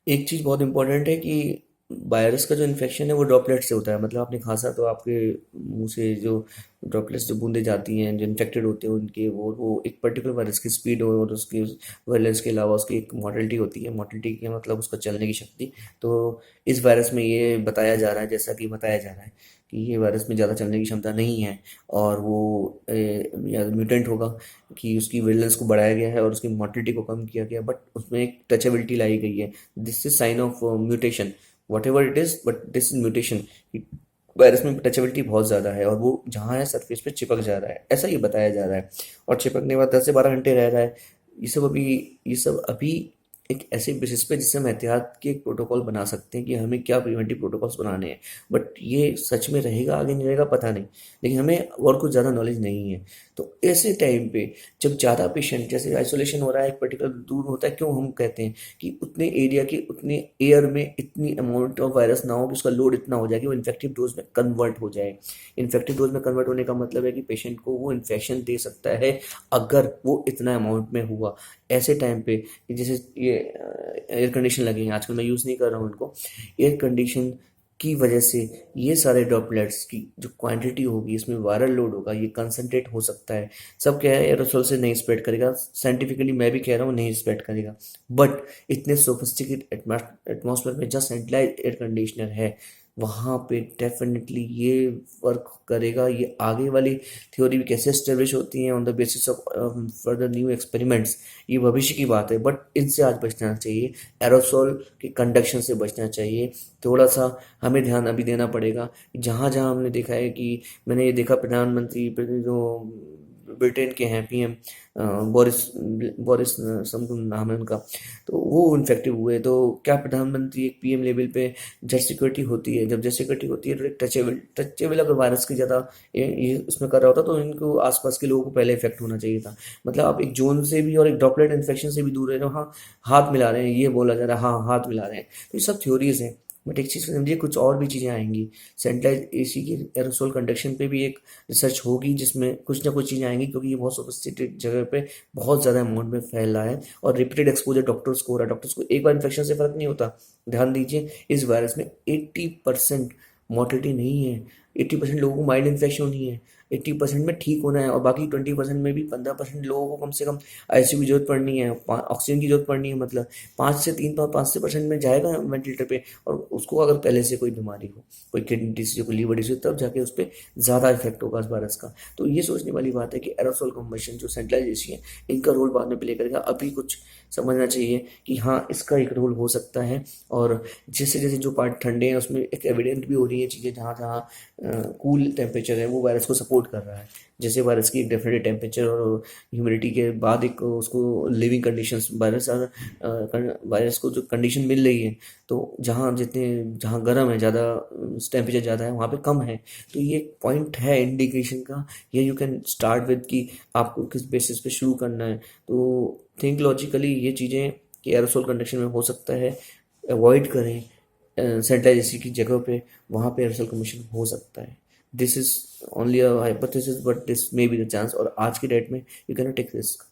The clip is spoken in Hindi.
एक चीज़ बहुत इंपॉर्टेंट है कि वायरस का जो इन्फेक्शन है वो ड्रॉपलेट से होता है। मतलब आपने खांसा तो आपके मुंह से जो ड्रॉपलेट्स जो बूंदें जाती हैं जो इन्फेक्टेड होते हैं उनके वो एक पर्टिकुलर वायरस की स्पीड और उसकी वायलेंस के अलावा उसकी एक मोटिलिटी होती है। मोटिलिटी के मतलब उसका चलने की शक्ति। तो इस वायरस में ये बताया जा रहा है, जैसा कि बताया जा रहा है कि ये वायरस में ज़्यादा चलने की क्षमता नहीं है और वो या म्यूटेंट होगा कि उसकी वेलेंस को बढ़ाया गया है और उसकी मोटिलिटी को कम किया गया, बट उसमें एक टचेबिलिटी लाई गई है। This is sine of mutation, what ever it is, but this is mutation. Virus में टचेबिलिटी बहुत ज़्यादा है और वो जहाँ है सरफेस पे चिपक जा रहा है, ऐसा ये बताया जा रहा है। और चिपकने के बाद 10 से 12 घंटे रह रहा है। ये सब अभी एक ऐसे बेसिस पे जिससे हम एहतियात के एक प्रोटोकॉल बना सकते हैं कि हमें क्या प्रिवेंटिव प्रोटोकॉल्स बनाने हैं। बट ये सच में रहेगा आगे नहीं रहेगा पता नहीं, लेकिन हमें और कुछ ज़्यादा नॉलेज नहीं है। तो ऐसे टाइम पे जब ज़्यादा पेशेंट जैसे आइसोलेशन हो रहा है, एक पर्टिकुलर दूर होता है, क्यों हम कहते हैं कि उतने एरिया के उतने एयर में इतनी अमाउंट ऑफ वायरस ना हो कि उसका लोड इतना हो जाए कि वो इन्फेक्टिव डोज में कन्वर्ट हो जाए। इन्फेक्टिव डोज में कन्वर्ट होने का मतलब है कि पेशेंट को वो इन्फेक्शन दे सकता है अगर वो इतना अमाउंट में हुआ। ऐसे टाइम पे जैसे ये एयर कंडीशन लगे हैं आजकल, मैं यूज़ नहीं कर रहा हूँ इनको। एयर कंडीशन की वजह से ये सारे ड्रॉपलेट्स की जो क्वांटिटी होगी, इसमें वायरल लोड होगा, ये कंसंट्रेट हो सकता है। सब क्या है, एरोसोल से नहीं स्प्रेड करेगा, साइंटिफिकली मैं भी कह रहा हूँ नहीं स्प्रेड करेगा। बट इतने सोफिस्टिकेट एटमॉस्फेयर में जस्ट सेंट्रलाइज एयर कंडीशनर है, वहाँ पे डेफिनेटली ये वर्क करेगा। ये आगे वाली थ्योरी भी कैसे स्टेब्लिश होती हैं on the basis of further new experiments, ये भविष्य की बात है। बट इनसे आज बचना चाहिए, एरोसोल के कंडक्शन से बचना चाहिए। थोड़ा सा हमें ध्यान अभी देना पड़ेगा। जहाँ जहाँ हमने देखा है कि मैंने ये देखा प्रधानमंत्री जो ब्रिटेन के हैं पीएम बोरिस बोरिस समथिंग नाम है उनका, तो वो इन्फेक्टिव हुए। तो क्या प्रधानमंत्री एक पीएम लेवल पे जेट सिक्योरिटी होती है, जब जेट सिक्योरिटी होती है तो एक टचेबल अगर वायरस की ज़्यादा ये उसमें कर रहा होता तो इनको आसपास के लोगों को पहले इफेक्ट होना चाहिए था। मतलब आप एक जोन से भी और एक ड्रॉपलेट इन्फेक्शन से भी दूर रह रहे हो। हाँ, हाथ मिला रहे हैं ये बोला जा रहा है, हाँ हाथ मिला रहे हैं, तो ये सब थ्योरीज हैं। बट एक चीज़ समझिए, कुछ और भी चीज़ें आएंगी। सेंट्रलाइज एसी की एरोसोल कंडक्शन पे भी एक रिसर्च होगी जिसमें कुछ ना कुछ चीज़ें आएंगी, क्योंकि ये बहुत सोफिस्टिकेटेड जगह पे बहुत ज़्यादा अमाउंट में फैल रहा है और रिपीटेड एक्सपोजर डॉक्टर्स को हो रहा है। डॉक्टर्स को एक बार इन्फेक्शन से फर्क नहीं होता। ध्यान दीजिए, इस वायरस में 80% मोर्टिलिटी नहीं है। 80% लोगों को माइल्ड इन्फेक्शन ही है, 80% में ठीक होना है, और बाकी 20% में भी 15% लोगों को कम से कम आईसीयू की जरूरत पड़नी है, ऑक्सीजन की जरूरत पड़नी है। मतलब 5 से 3 5 से % में जाएगा वेंटिलेटर पे। और उसको अगर पहले से कोई बीमारी हो, कोई किडनी डिसीज, कोई लीवर डिसीज, तब जाके उस पर ज़्यादा इफेक्ट होगा इस वायरस का। तो ये सोचने वाली बात है कि एरोसोल कम्बशन जो सेंट्रलाइज एसी है, इनका रोल बाद में प्ले करेगा। अभी कुछ समझना चाहिए कि हाँ इसका एक रोल हो सकता है। और जैसे जैसे जो पार्ट ठंडे हैं उसमें एक एविडेंट भी हो रही है चीज़ें, जहाँ जहाँ कूल टेम्परेचर है वो वायरस को सपोर्ट कर रहा है। जैसे वायरस की एक डेफिनेट टेम्परेचर और ह्यूमिडिटी के बाद एक उसको लिविंग कंडीशंस, वायरस को जो कंडीशन मिल रही है, तो जहाँ गर्म है ज़्यादा, टेम्परेचर ज़्यादा है, वहाँ पे कम है। तो ये पॉइंट है इंडिकेशन का। ये यू कैन स्टार्ट विद कि आपको किस बेसिस पे शुरू करना है। तो थिंक लॉजिकली ये चीज़ें कि एरोसोल कंडक्शन में हो सकता है, अवॉइड करें सेंट्रलाइज की जगह पे, वहाँ पे एरोसोल कमीशन हो सकता है। This is only a hypothesis but this may be the chance, और आज की डेट में यू कैन टेक रिस्क।